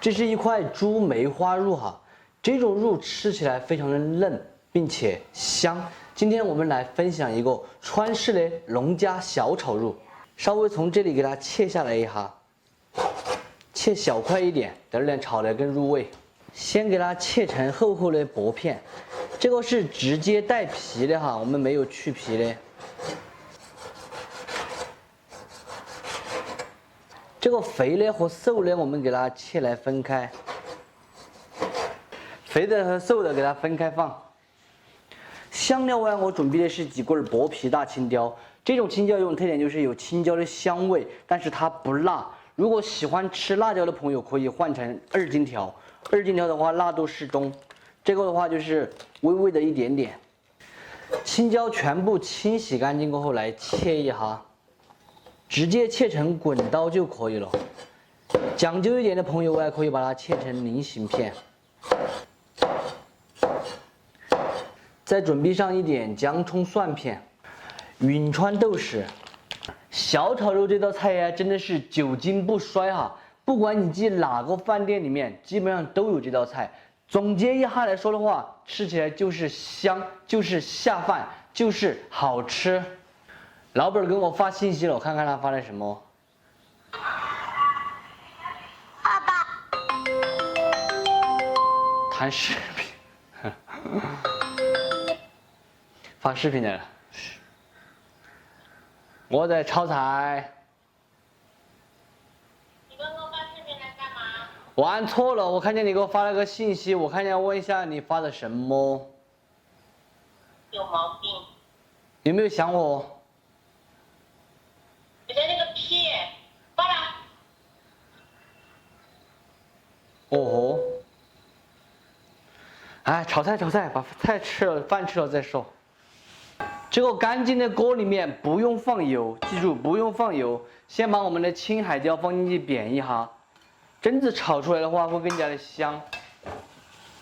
这是一块猪梅花肉哈，这种肉吃起来非常的嫩，并且香。今天我们来分享一个川式的农家小炒肉，稍微从这里给它切下来一下，切小块一点，第二点炒得更入味。先给它切成厚厚的薄片，这个是直接带皮的哈，我们没有去皮的。这个肥的和瘦的，我们给它切来分开，肥的和瘦的给它分开放。香料外，我准备的是几棍薄皮大青椒。这种青椒有种特点，就是有青椒的香味，但是它不辣。如果喜欢吃辣椒的朋友，可以换成2荆条。2荆条的话，辣度适中。这个的话就是微微的一点点。青椒全部清洗干净过后，来切一下。直接切成滚刀就可以了。讲究一点的朋友，还可以把它切成菱形片。再准备上一点姜葱蒜片，云川豆豉。小炒肉这道菜呀，真的是久经不衰哈。不管你进哪个饭店里面，基本上都有这道菜。总结一下来说的话，吃起来就是香，就是下饭，就是好吃。老板跟我发信息了，我看看他发的什么。爸爸，谈视频，发视频来了。我在炒菜。你跟我发视频来干嘛？我按错了，我看见你给我发了个信息，我看见问一下你发的什么？有毛病。有没有想我？你的那个屁，挂了。哦吼！哎，炒菜，把菜吃了，饭吃了再说。这个干净的锅里面不用放油，记住不用放油。先把我们的青海椒放进去煸一下，真子炒出来的话会更加的香。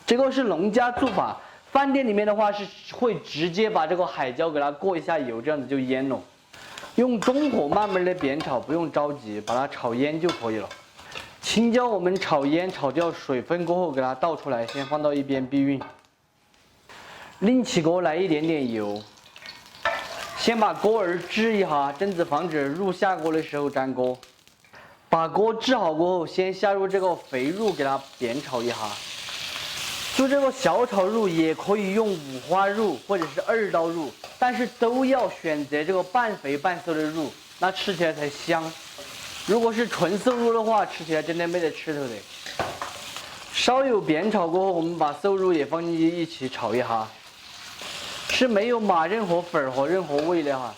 这个是农家做法，饭店里面的话是会直接把这个海椒给它过一下油，这样子就腌了。用中火慢慢的煸炒，不用着急，把它炒腌就可以了。青椒我们炒腌炒掉水分过后，给它倒出来，先放到一边避孕。另起锅来一点点油，先把锅儿支一下，真子防止肉下锅的时候粘锅。把锅支好过后，先下入这个肥肉，给它煸炒一下。做这个小炒肉也可以用五花肉或者是2刀肉，但是都要选择这个半肥半瘦的肉，那吃起来才香。如果是纯瘦肉的话，吃起来真的没得吃头的。稍有煸炒过后，我们把瘦肉也放进去一起炒一下，是没有码任何粉和任何味的哈。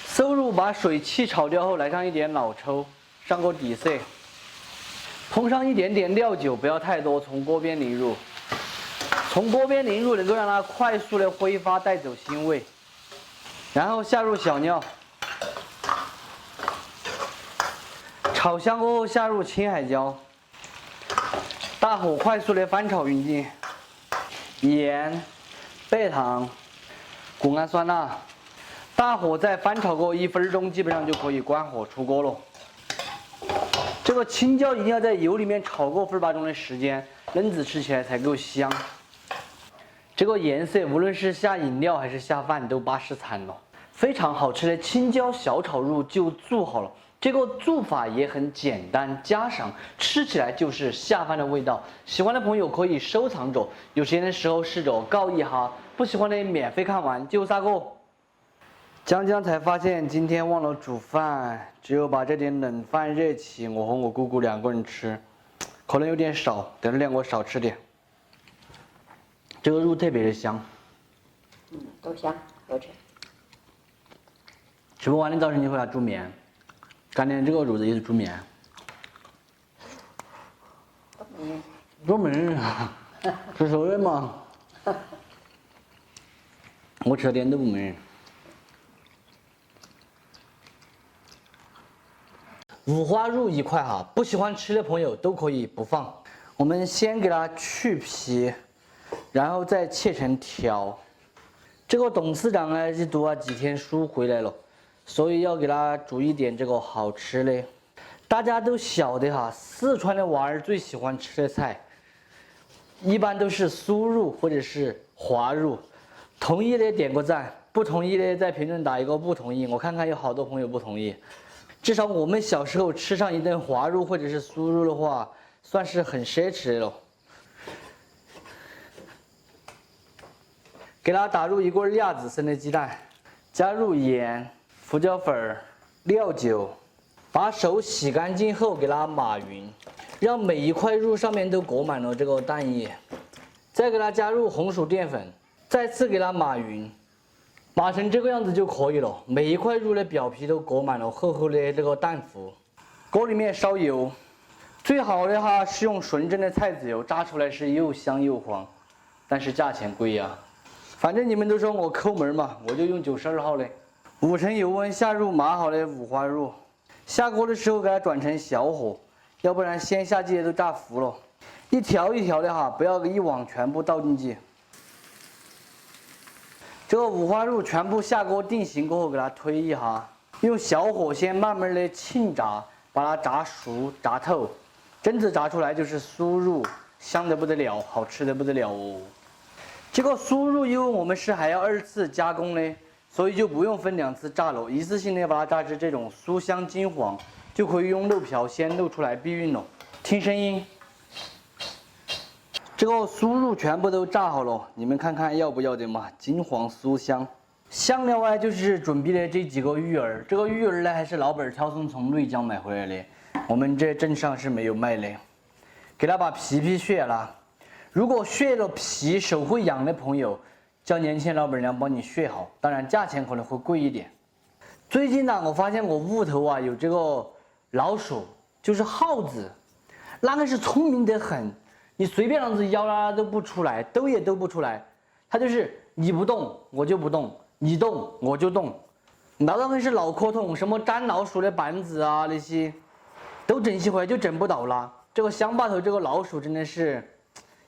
瘦肉把水汽炒掉后，来上一点老抽，上个底色，碰上一点点料酒，不要太多，从锅边淋入。从锅边淋入能够让它快速的挥发，带走腥味。然后下入小料，炒香过后下入青海椒，大火快速的翻炒匀净。盐、白糖、谷氨酸钠，大火再翻炒过1分钟，基本上就可以关火出锅了。这个青椒一定要在油里面炒过分8钟的时间，嫩子吃起来才够香。这个颜色无论是下饮料还是下饭都巴适惨了，非常好吃的青椒小炒肉就做好了。这个做法也很简单家常，吃起来就是下饭的味道。喜欢的朋友可以收藏着，有时间的时候试着告一下。不喜欢的免费看完就3个。江才发现今天忘了煮饭，只有把这点冷饭热起，我和我姑姑2个人吃，可能有点少，等着2个少吃点。这个肉特别的香，都香，好吃。吃不完的早晨就回来煮面，干点这个肉子也是煮面。煮面，吃熟的嘛。我吃了点都不闷。五花肉1块哈，不喜欢吃的朋友都可以不放。我们先给它去皮，然后再切成条。这个董事长呢是读了几天书回来了，所以要给他煮一点这个好吃的。大家都晓得哈，四川的娃儿最喜欢吃的菜，一般都是酥肉或者是滑肉。同意的点个赞，不同意的在评论打一个不同意，我看看有好多朋友不同意。至少我们小时候吃上一顿滑肉或者是酥肉的话，算是很奢侈的了。给它打入一个亚紫色的鸡蛋，加入盐、胡椒粉、料酒，把手洗干净后给它码匀，让每一块肉上面都裹满了这个蛋液。再给它加入红薯淀粉，再次给它码匀，码成这个样子就可以了。每一块肉的表皮都裹满了厚厚的这个蛋糊。锅里面烧油，最好的哈是用纯正的菜籽油，炸出来是又香又黄，但是价钱贵呀。反正你们都说我抠门嘛，我就用92号的。5成油温下入码好的五花肉，下锅的时候给它转成小火，要不然先下剂都炸糊了。一条一条的哈，不要一网全部倒进去。这个五花肉全部下锅定型过后，给它推一下，用小火先慢慢的沁炸，把它炸熟炸透，真子炸出来就是酥肉，香的不得了，好吃的不得了哦。这个酥肉因为我们是还要2次加工的，所以就不用分2次炸了，一次性的把它炸至这种酥香金黄，就可以用漏瓢先漏出来避孕了。听声音。这个酥肉全部都炸好了，你们看看要不要的嘛？金黄酥香。香料外就是准备了这几个鱼儿，这个鱼儿呢还是老板挑送从内江买回来的，我们这镇上是没有卖的。给它把皮削了，如果削了皮手会痒的朋友，叫年轻老板娘帮你削好，当然价钱可能会贵一点。最近呢，我发现我屋头啊有这个老鼠，就是耗子，那个是聪明得很。你随便让子摇啦都不出来，抖也抖不出来，它就是你不动我就不动，你动我就动，那个是脑壳痛，什么粘老鼠的板子啊那些，都整起回来就整不到了。这个乡坝头这个老鼠真的是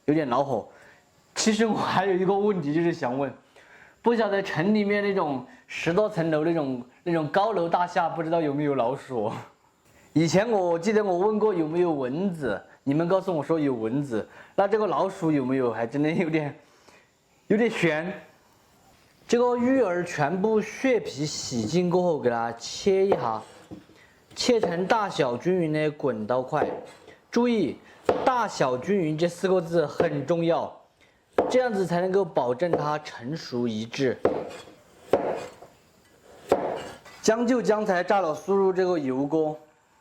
有点恼火。其实我还有一个问题就是想问，不晓得城里面那种10多层楼那种高楼大厦，不知道有没有老鼠？以前我记得我问过有没有蚊子。你们告诉我说有蚊子，那这个老鼠有没有？还真的有点悬。这个鱼儿全部削皮洗净过后，给它切一下，切成大小均匀的滚刀块。注意，大小均匀这4个字很重要，这样子才能够保证它成熟一致。将就将才炸了酥肉这个油锅，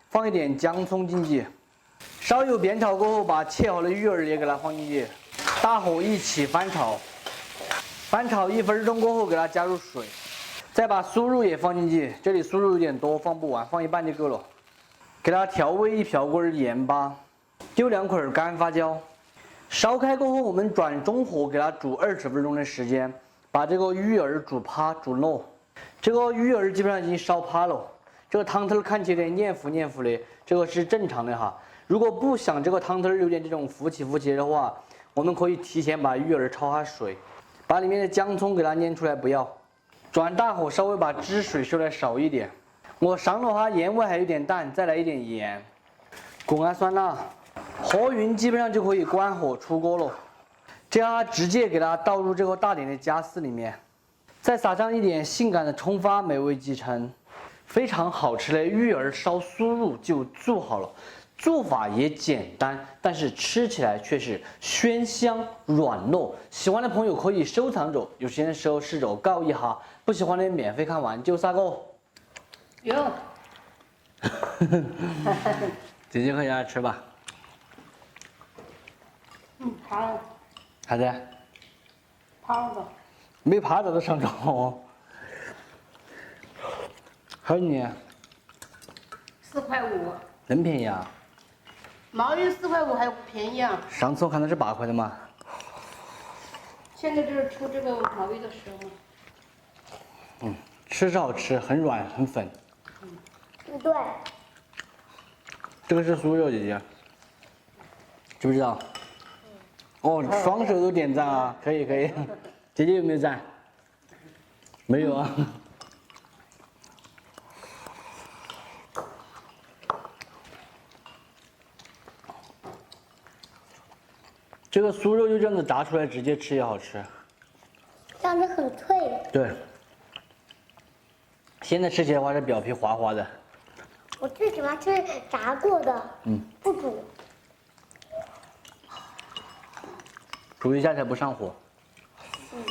放一点姜葱进去。烧油煸炒过后，把切好的鱼儿也给它放进去，大火一起翻炒，翻炒1分钟过后，给它加入水，再把酥肉也放进去。这里酥肉有点多，放不完，放一半就够了。给它调味1瓢棍盐巴，丢2捆干发椒。烧开过后，我们转中火给它煮20分钟的时间，把这个鱼儿煮趴煮糯。这个鱼儿基本上已经烧趴了，这个汤头看起来黏糊黏糊的，这个是正常的哈。如果不想这个汤头有点这种浮起的话，我们可以提前把鱼儿焯下水，把里面的姜葱给它捏出来不要。转大火稍微把汁水收来少一点。我尝了哈，盐味还有点淡，再来一点盐，果安酸辣，和匀基本上就可以关火出锅了。这样直接给它倒入这个大点的加丝里面，再撒上一点性感的葱花，美味继承。非常好吃的鱼儿烧酥肉就做好了。做法也简单，但是吃起来却是鲜香软糯。喜欢的朋友可以收藏着，有时间的时候试着告一下。不喜欢的免费看完就撒个。有。姐姐和大家吃吧。好。啥子？泡的。没趴着都上桌哦。好你4块5。真便宜啊！毛鱼4块5还便宜啊！上次我看到是8块的嘛。现在就是出这个毛鱼的时候嘛。吃是好吃，很软很粉。对。这个是酥肉，姐姐，知不知道？哦，双手都点赞啊，可以。姐姐有没有赞？没有啊。这个酥肉就这样子炸出来，直接吃也好吃。这样子很脆。对。现在吃起来的话，这表皮滑滑的。我最喜欢吃炸过的，不煮。煮一下才不上火。嗯。